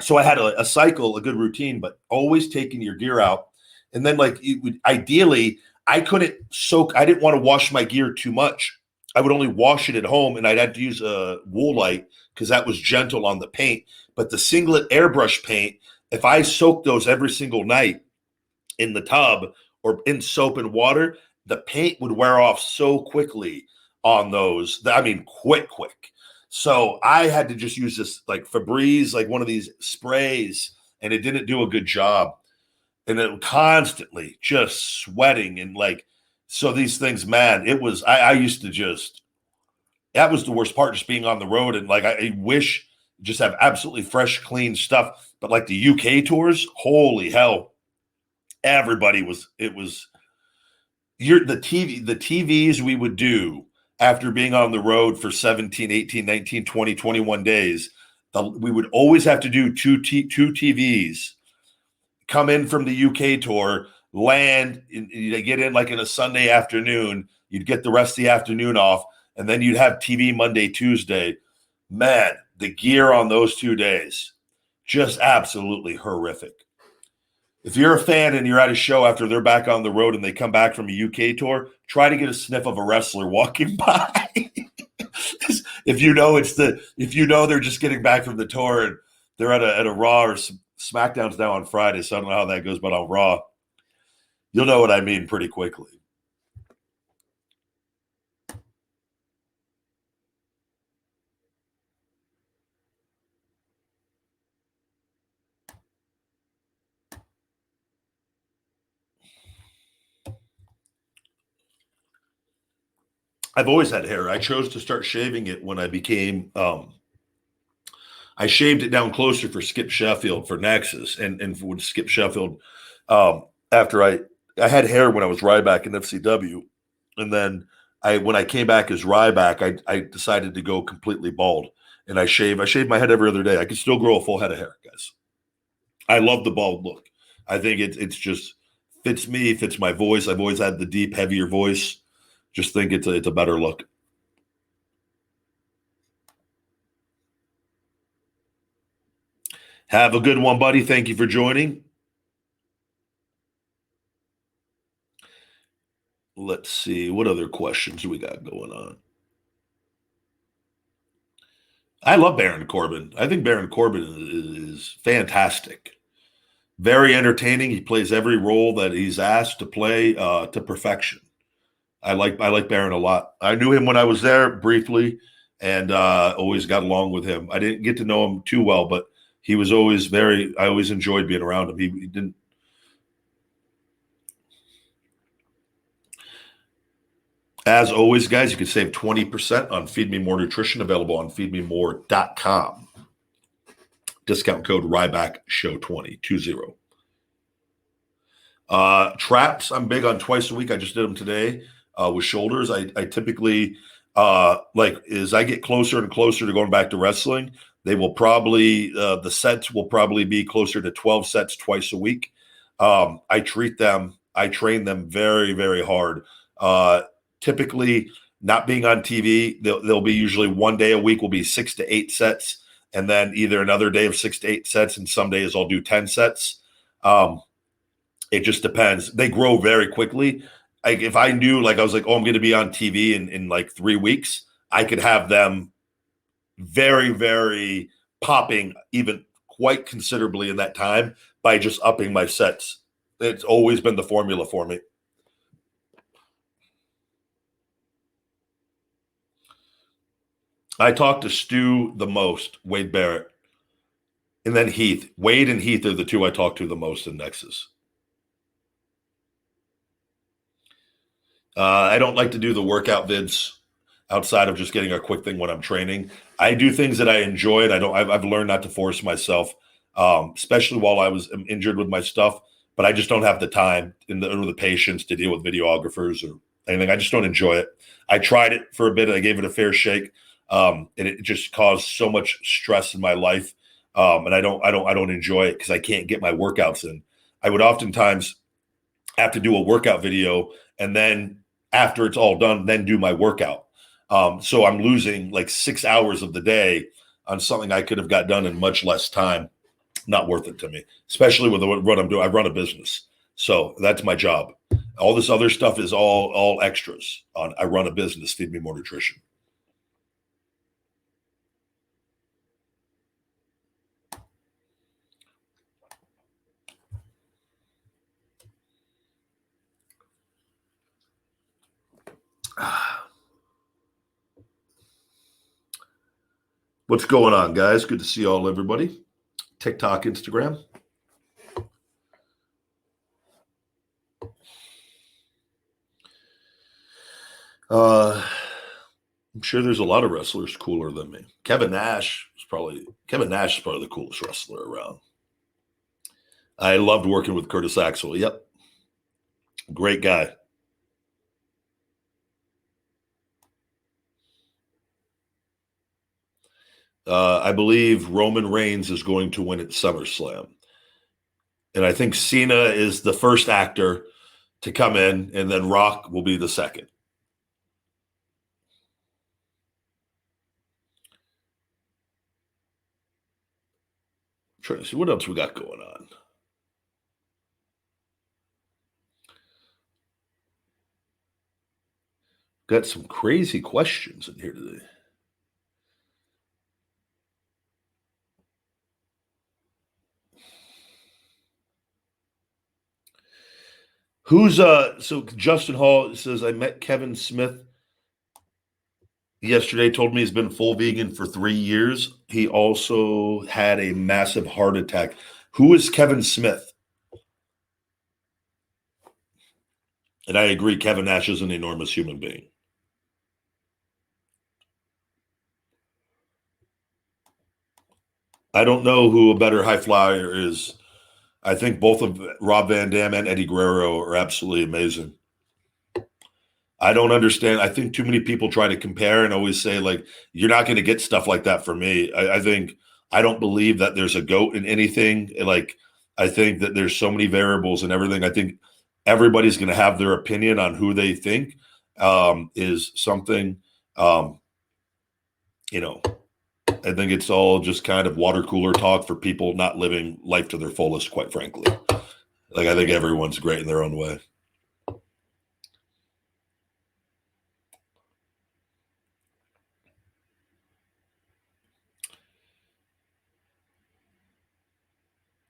So I had a cycle, a good routine, but always taking your gear out. And then ideally, I couldn't soak. I didn't want to wash my gear too much. I would only wash it at home, and I'd have to use a Woolite because that was gentle on the paint. But the singlet airbrush paint, if I soaked those every single night in the tub or in soap and water, the paint would wear off so quickly on those. I mean, quick. So I had to just use this like Febreze, like one of these sprays, and it didn't do a good job. And it constantly just sweating and so these things, man, it was, I used to just, that was the worst part, just being on the road. And I wish just have absolutely fresh, clean stuff. But like the UK tours, holy hell, everybody was, the TVs we would do after being on the road for 17, 18, 19, 20, 21 days, we would always have to do two TVs, come in from the UK tour, land, they get in like in a Sunday afternoon, you'd get the rest of the afternoon off, and then you'd have TV Monday, Tuesday. Man, the gear on those 2 days, just absolutely horrific. If you're a fan and you're at a show after they're back on the road and they come back from a UK tour, try to get a sniff of a wrestler walking by. if you know they're just getting back from the tour and they're at a Raw or SmackDown's now on Friday, so I don't know how that goes, but on Raw, you'll know what I mean pretty quickly. I've always had hair. I chose to start shaving it when I became I shaved it down closer for Skip Sheffield for Nexus and for Skip Sheffield after I had hair when I was Ryback in FCW. And then when I came back as Ryback, I decided to go completely bald. And I shave my head every other day. I can still grow a full head of hair, guys. I love the bald look. I think it's just fits me, fits my voice. I've always had the deep, heavier voice. Just think it's a better look. Have a good one, buddy. Thank you for joining. Let's see. What other questions we got going on? I love Baron Corbin. I think Baron Corbin is fantastic. Very entertaining. He plays every role that he's asked to play to perfection. I like Baron a lot. I knew him when I was there briefly and always got along with him. I didn't get to know him too well, but he was always I always enjoyed being around him. He didn't. As always, guys, you can save 20% on Feed Me More Nutrition, available on feedmemore.com. Discount code RYBACKSHOW20. Traps, I'm big on twice a week. I just did them today with shoulders. I typically, as I get closer and closer to going back to wrestling, they will probably, the sets will probably be closer to 12 sets twice a week. I train them very, very hard. Typically, not being on TV, they'll be usually 1 day a week will be 6 to 8 sets, and then either another day of 6 to 8 sets, and some days I'll do 10 sets. It just depends. They grow very quickly. If I knew, I was like, oh, I'm going to be on TV in like 3 weeks, I could have them very, very popping, even quite considerably in that time by just upping my sets. It's always been the formula for me. I talk to Stu the most, Wade Barrett, and then Heath. Wade and Heath are the two I talk to the most in Nexus. I don't like to do the workout vids outside of just getting a quick thing when I'm training. I do things that I enjoy, and I've learned not to force myself, especially while I was injured with my stuff. But I just don't have the time or the patience to deal with videographers or anything. I just don't enjoy it. I tried it for a bit. I gave it a fair shake. And it just caused so much stress in my life. And I don't enjoy it because I can't get my workouts in. I would oftentimes have to do a workout video and then after it's all done, then do my workout. So I'm losing like 6 hours of the day on something I could have got done in much less time. Not worth it to me, especially with what I'm doing. I run a business, so that's my job. All this other stuff is all extras. I run a business. Feed Me More Nutrition. What's going on, guys? Good to see all everybody. TikTok, Instagram. I'm sure there's a lot of wrestlers cooler than me. Kevin Nash is probably the coolest wrestler around. I loved working with Curtis Axel. Yep. Great guy. I believe Roman Reigns is going to win at SummerSlam. And I think Cena is the first actor to come in, and then Rock will be the second. I'm trying to see what else we got going on. Got some crazy questions in here today. So Justin Hall says, I met Kevin Smith yesterday, told me he's been full vegan for 3 years. He also had a massive heart attack. Who is Kevin Smith? And I agree, Kevin Nash is an enormous human being. I don't know who a better high flyer is. I think both of Rob Van Dam and Eddie Guerrero are absolutely amazing. I don't understand. I think too many people try to compare and always say, like, you're not going to get stuff like that from me. I don't believe that there's a GOAT in anything. Like, I think that there's so many variables and everything. I think everybody's going to have their opinion on who they think is something, I think it's all just kind of water cooler talk for people not living life to their fullest, quite frankly. Like, I think everyone's great in their own way.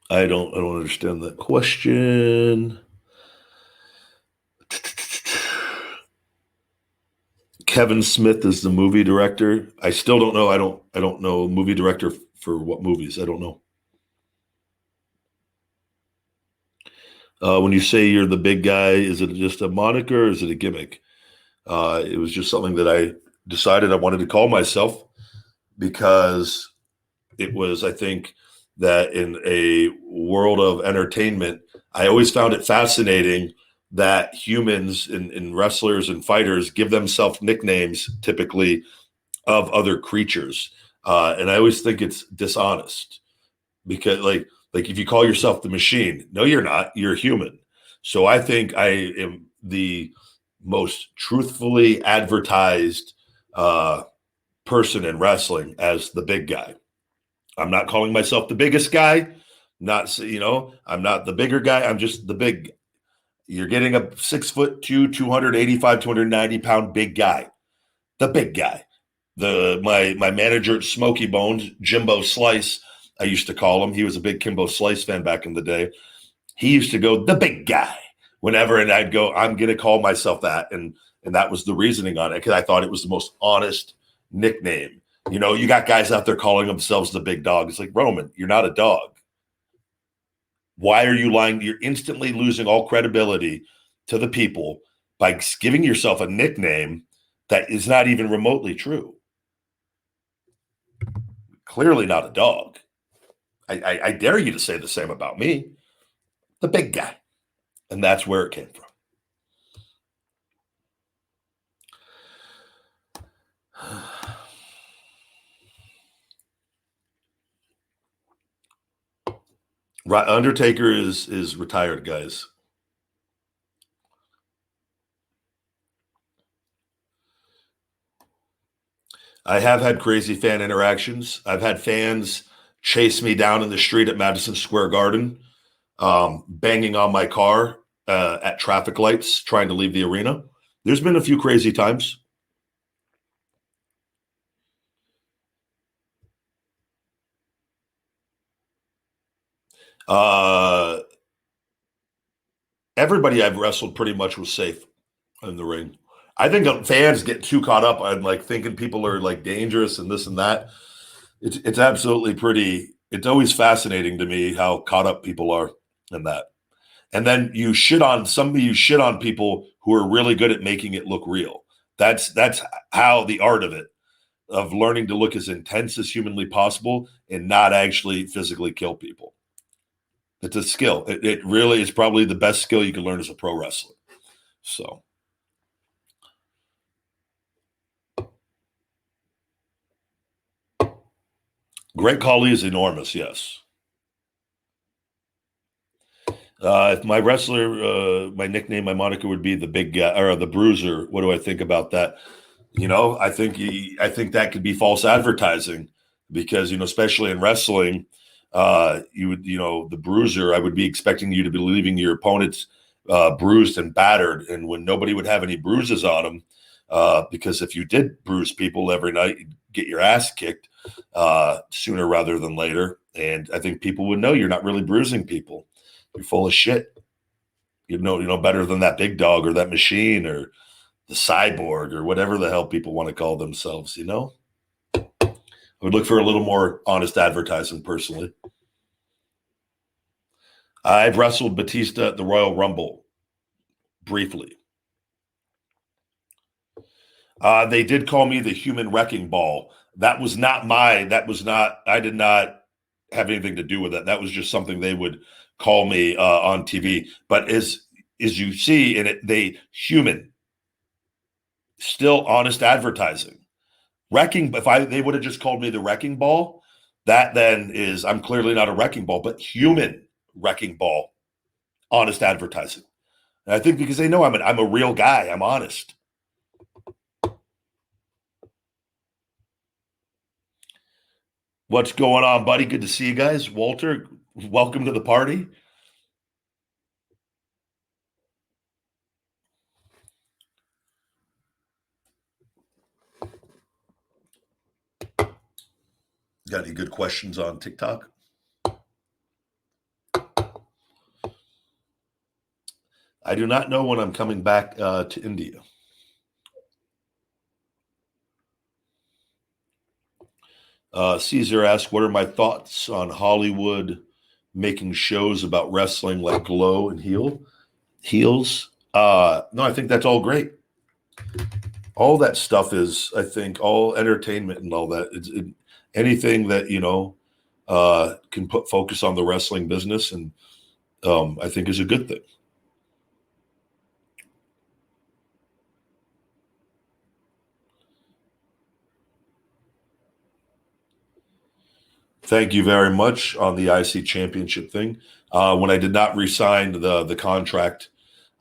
I don't understand that question. Kevin Smith is the movie director. I still don't know. I don't know movie director for what movies. I don't know. When you say you're the big guy, is it just a moniker or is it a gimmick? It was just something that I decided I wanted to call myself because it was, I think, that in a world of entertainment, I always found it fascinating that humans and wrestlers and fighters give themselves nicknames typically of other creatures. And I always think it's dishonest because like if you call yourself the Machine, no, you're not, you're human. So I think I am the most truthfully advertised person in wrestling as the big guy. I'm not calling myself the biggest guy. I'm not the bigger guy. I'm just the big. You're getting a 6'2", 285, 290-pound big guy. The big guy. My manager at Smoky Bones, Jimbo Slice, I used to call him. He was a big Kimbo Slice fan back in the day. He used to go, the big guy, whenever, and I'd go, I'm going to call myself that. And that was the reasoning on it, because I thought it was the most honest nickname. You got guys out there calling themselves the big dog. It's like, Roman, you're not a dog. Why are you lying? You're instantly losing all credibility to the people by giving yourself a nickname that is not even remotely true. Clearly not a dog. I dare you to say the same about me, the big guy. And that's where it came from. Right, Undertaker is retired, guys. I have had crazy fan interactions. I've had fans chase me down in the street at Madison Square Garden, banging on my car at traffic lights, trying to leave the arena. There's been a few crazy times. Uh, Everybody I've wrestled pretty much was safe in the ring. I think fans get too caught up on like thinking people are like dangerous and this and that. It's absolutely pretty. It's always fascinating to me how caught up people are in that. And then you shit on people who are really good at making it look real. That's how the art of it, of learning to look as intense as humanly possible and not actually physically kill people. It's a skill. It really is probably the best skill you can learn as a pro wrestler. So Greg Khali is enormous, yes. If my wrestler, my nickname, my moniker would be the big guy or the bruiser. What do I think about that? I think that could be false advertising because, especially in wrestling, the bruiser, I would be expecting you to be leaving your opponents bruised and battered. And when nobody would have any bruises on them, because if you did bruise people every night, you'd get your ass kicked sooner rather than later. And I think people would know you're not really bruising people. You're full of shit. You know better than that big dog or that machine or the cyborg or whatever the hell people want to call themselves, I would look for a little more honest advertising personally. I've wrestled Batista at the Royal Rumble briefly. They did call me the human wrecking ball. I did not have anything to do with that. That was just something they would call me on TV. But as you see in it, still honest advertising. They would have just called me the wrecking ball, that then is, I'm clearly not a wrecking ball, but human wrecking ball, honest advertising. And I think because they know I'm a real guy, I'm honest. What's going on, buddy? Good to see you guys. Walter, welcome to the party. Got any good questions on TikTok? I do not know when I'm coming back to India. Caesar asked, what are my thoughts on Hollywood making shows about wrestling like Glow and Heels? No, I think that's all great. All that stuff is, I think, all entertainment and all that. Anything that, can put focus on the wrestling business and I think is a good thing. Thank you very much on the IC championship thing. When I did not re-sign the contract,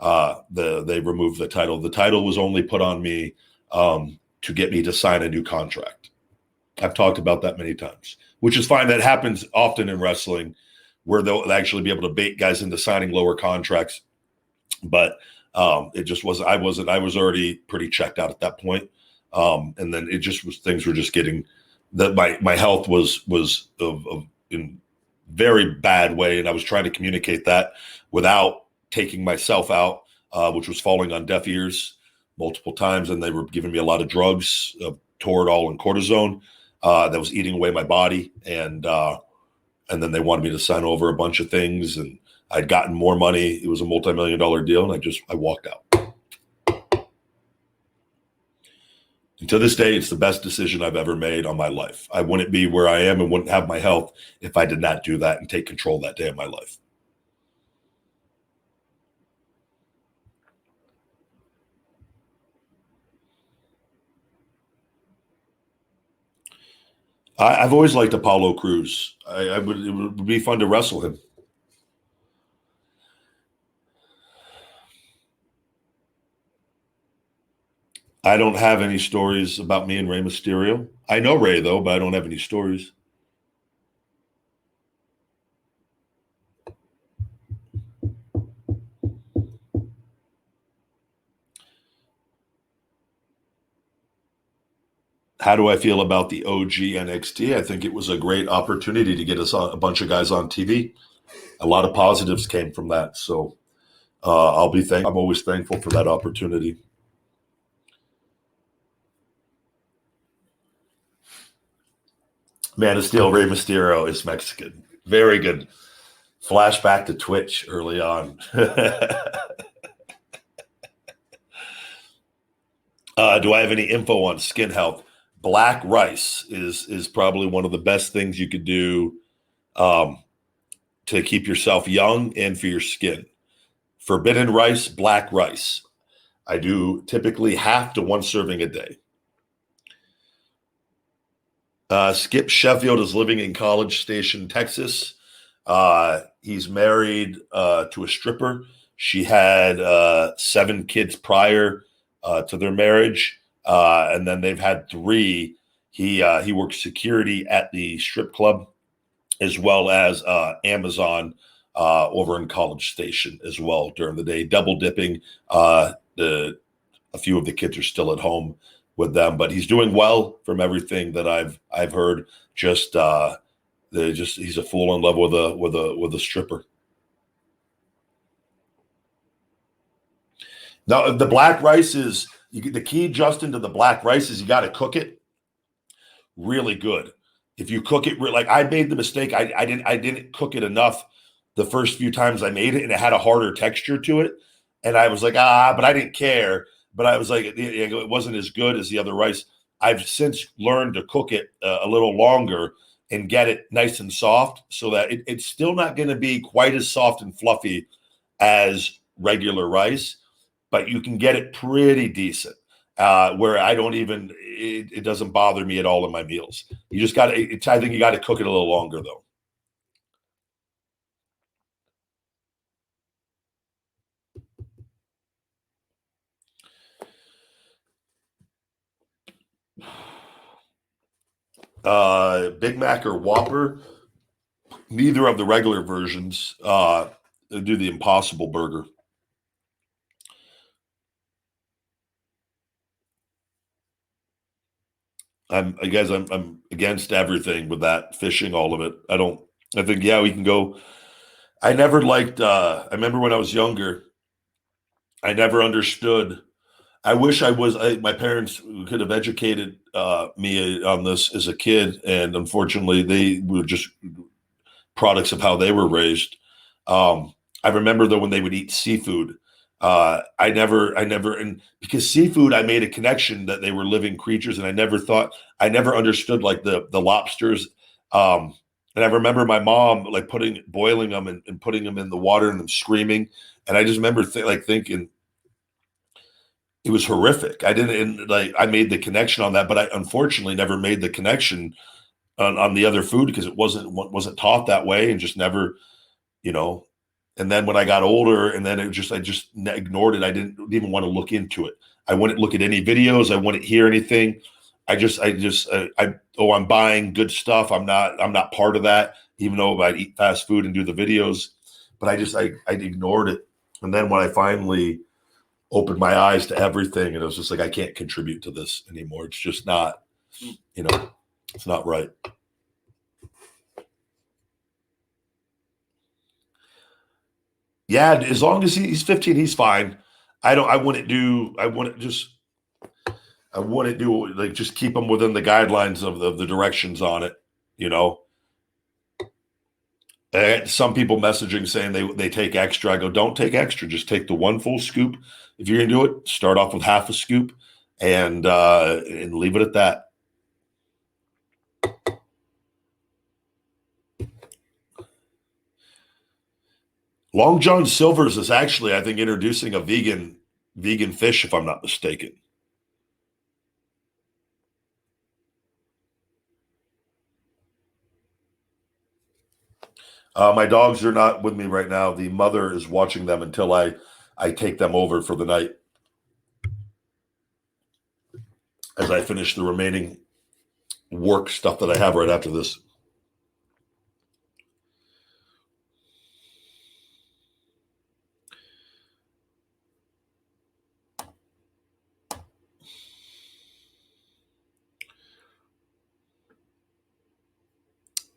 they removed the title. The title was only put on me to get me to sign a new contract. I've talked about that many times, which is fine. That happens often in wrestling where they'll actually be able to bait guys into signing lower contracts. But it just wasn't, I was already pretty checked out at that point. And then it just was, things were just getting, that my health was in very bad way. And I was trying to communicate that without taking myself out, which was falling on deaf ears multiple times. And they were giving me a lot of drugs, Toradol and cortisone, that was eating away my body. And then they wanted me to sign over a bunch of things, and I'd gotten more money. It was a multi-million-dollar deal. And I walked out. And to this day, it's the best decision I've ever made on my life. I wouldn't be where I am and wouldn't have my health if I did not do that and take control that day of my life. I've always liked Apollo Crews. It would be fun to wrestle him. I don't have any stories about me and Rey Mysterio. I know Rey though, but I don't have any stories. How do I feel about the OG NXT? I think it was a great opportunity to get us a bunch of guys on TV. A lot of positives came from that. So I'm always thankful for that opportunity. Man of Steel, Rey Mysterio is Mexican. Very good. Flashback to Twitch early on. Do I have any info on skin health? Black rice is probably one of the best things you could do to keep yourself young and for your skin. Forbidden rice, black rice. I do typically half to one serving a day. Skip Sheffield is living in College Station, Texas. He's married to a stripper. She had 7 kids prior to their marriage, and then they've had 3. He works security at the strip club, as well as Amazon over in College Station as well during the day, double dipping. A few of the kids are still at home with them, but he's doing well from everything that I've heard. He's a fool in love with a stripper. Now the black rice is the key, Justin, to the black rice is you got to cook it really good. If you cook it like I made the mistake, I didn't cook it enough the first few times I made it, and it had a harder texture to it, and I was like but I didn't care. But I was like, it wasn't as good as the other rice. I've since learned to cook it a little longer and get it nice and soft so that it's still not going to be quite as soft and fluffy as regular rice, but you can get it pretty decent where it doesn't bother me at all in my meals. You just got to, I think you got to cook it a little longer though. Big Mac or Whopper, neither of the regular versions. Do the Impossible Burger. I'm against everything with that fishing, all of it. I think, yeah, we can go. I never liked, I remember when I was younger, I never understood. I wish my parents could have educated me on this as a kid. And unfortunately they were just products of how they were raised. I remember though, when they would eat seafood, I never, and because seafood, I made a connection that they were living creatures, and I never understood like the lobsters. And I remember my mom like boiling them and putting them in the water and them screaming. And I just remember thinking it was horrific. I made the connection on that, but I unfortunately never made the connection on the other food because it wasn't taught that way and just never, you know. And then when I got older, and then I just ignored it. I didn't even want to look into it. I wouldn't look at any videos. I wouldn't hear anything. I'm buying good stuff. I'm not part of that, even though I eat fast food and do the videos, but I ignored it. And then when I finally opened my eyes to everything, and it was just like, I can't contribute to this anymore. It's just not, it's not right. Yeah, as long as he's 15, he's fine. I wouldn't do like just keep him within the guidelines of the directions on it, you know. Some people messaging saying they take extra. I go, don't take extra. Just take the 1 full scoop. If you're gonna do it, start off with half a scoop and leave it at that. Long John Silver's is actually, I think, introducing a vegan fish, if I'm not mistaken. My dogs are not with me right now. The mother is watching them until I take them over for the night. as I finish the remaining work stuff that I have right after this.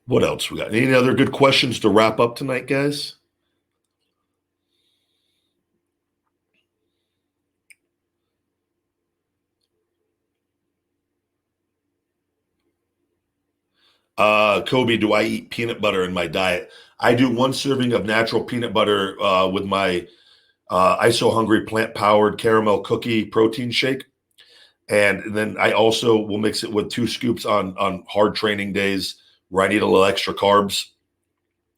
What else we got? Any other good questions to wrap up tonight, guys? Kobe, do I eat peanut butter in my diet? I do one serving of natural peanut butter with my ISO Hungry plant powered caramel cookie protein shake. And then I also will mix it with 2 scoops on hard training days where I need a little extra carbs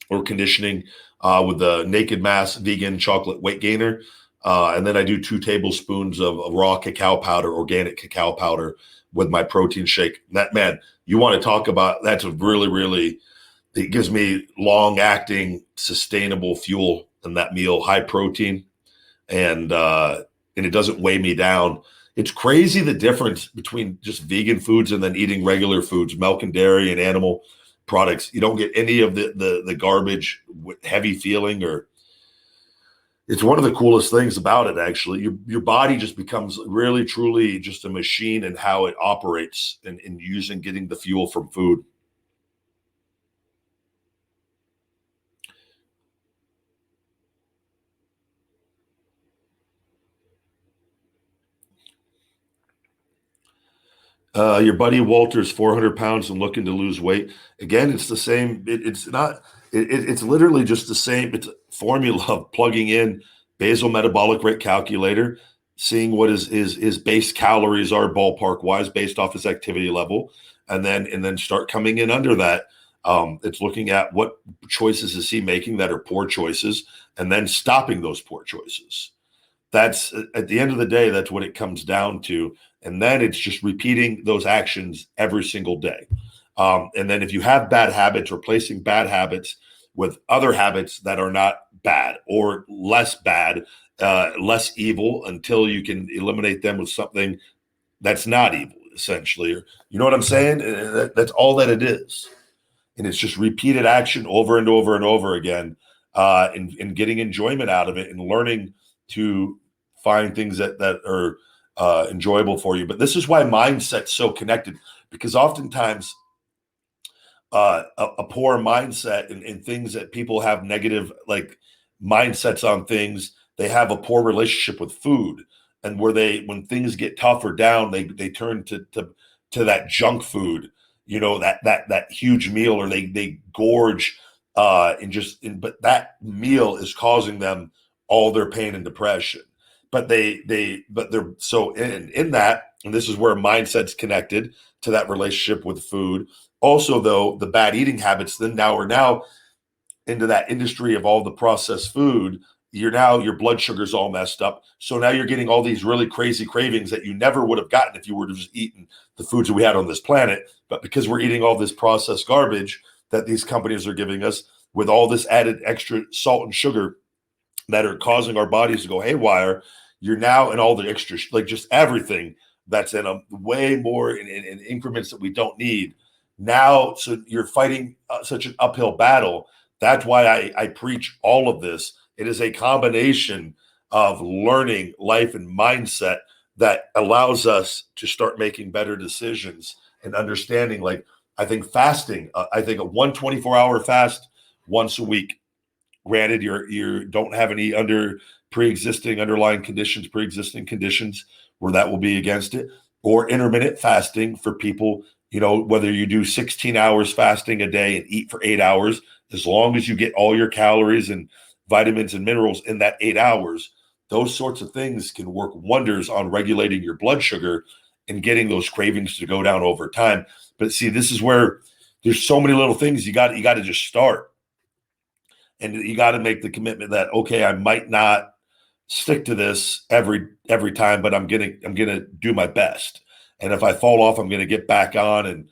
or conditioning with the Naked Mass vegan chocolate weight gainer. And then I do 2 tablespoons of raw cacao powder, organic cacao powder with my protein shake. That, man, you want to talk about, that's a really, really, it gives me long acting, sustainable fuel in that meal, high protein, and it doesn't weigh me down. It's crazy the difference between just vegan foods and then eating regular foods, milk and dairy and animal products. You don't get any of the garbage heavy feeling, or it's one of the coolest things about it, actually. Your body just becomes really, truly just a machine in how it operates in getting the fuel from food. Your buddy Walter's 400 pounds and looking to lose weight. Again, it's the same. It's not. It's literally just the same. It's a formula of plugging in basal metabolic rate calculator, seeing what his base calories are ballpark wise based off his activity level, and then start coming in under that. It's looking at what choices is he making that are poor choices, and then stopping those poor choices. That's, at the end of the day, that's what it comes down to. And then it's just repeating those actions every single day. And then if you have bad habits, replacing bad habits with other habits that are not bad or less bad, less evil, until you can eliminate them with something that's not evil, essentially. You know what I'm saying? That's all that it is. And it's just repeated action over and over and over again, and getting enjoyment out of it and learning to find things that are enjoyable for you. But this is why mindset's so connected, because oftentimes a poor mindset and things that people have negative like mindsets on things, they have a poor relationship with food, and when things get tough or down, they turn to that junk food, that huge meal, or they gorge but that meal is causing them all their pain and depression. But they're so in that, and this is where mindset's connected to that relationship with food. Also, though, the bad eating habits, then we're now into that industry of all the processed food. Your blood sugar's all messed up. So now you're getting all these really crazy cravings that you never would have gotten if you were to just eating the foods that we had on this planet. But because we're eating all this processed garbage that these companies are giving us with all this added extra salt and sugar that are causing our bodies to go haywire, you're now in all the extra, like just everything that's in a way more in increments that we don't need now. So you're fighting such an uphill battle. That's why I preach all of this. It is a combination of learning, life, and mindset that allows us to start making better decisions and understanding. Like, I think fasting, I think a 124-hour fast once a week. Granted, you don't have any pre-existing conditions where that will be against it, or intermittent fasting for people, whether you do 16 hours fasting a day and eat for 8 hours, as long as you get all your calories and vitamins and minerals in that 8 hours, those sorts of things can work wonders on regulating your blood sugar and getting those cravings to go down over time. But see, this is where there's so many little things you got to just start. And you got to make the commitment that, okay, I might not stick to this every time, but I'm gonna do my best. And if I fall off, I'm gonna get back on. And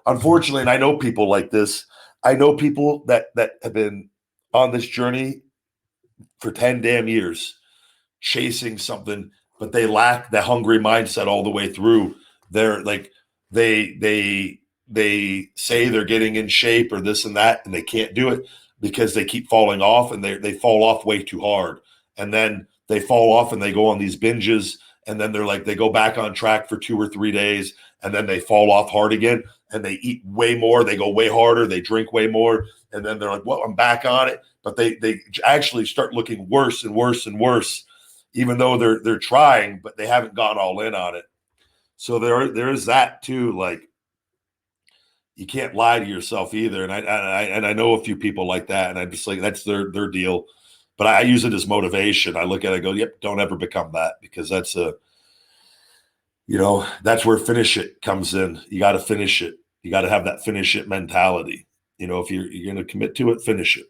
unfortunately, and I know people like this. I know people that have been on this journey for 10 damn years, chasing something, but they lack the hungry mindset all the way through. they're like they say they're getting in shape or this and that, and they can't do it because they keep falling off, and they fall off way too hard. And then they fall off and they go on these binges, and then they're like, they go back on track for 2 or 3 days, and then they fall off hard again, and they eat way more, they go way harder, they drink way more, and then they're like, well, I'm back on it. But they actually start looking worse and worse and worse, even though they're trying, but they haven't gone all in on it. So there is that too. Like, you can't lie to yourself either. And I know a few people like that, and I just like, that's their deal. But I use it as motivation. I look at it, I go, yep, don't ever become that, because that's that's where finish it comes in. You got to finish it. You got to have that finish it mentality. If you're going to commit to it, finish it.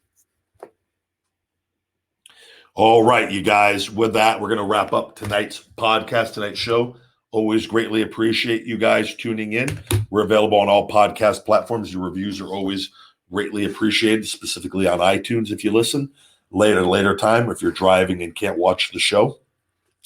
All right, you guys, with that, we're going to wrap up tonight's podcast, tonight's show. Always greatly appreciate you guys tuning in. We're available on all podcast platforms. Your reviews are always greatly appreciated, specifically on iTunes if you listen. Later time, if you're driving and can't watch the show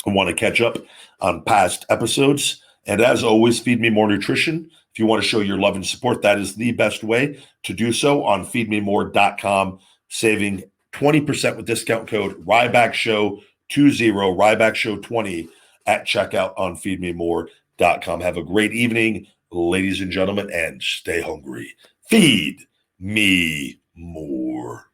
and want to catch up on past episodes. And as always, Feed Me More Nutrition. If you want to show your love and support, that is the best way to do so on feedmemore.com, saving 20% with discount code RYBACKSHOW20, RYBACKSHOW20 at checkout on feedmemore.com. Have a great evening, ladies and gentlemen, and stay hungry. Feed me more.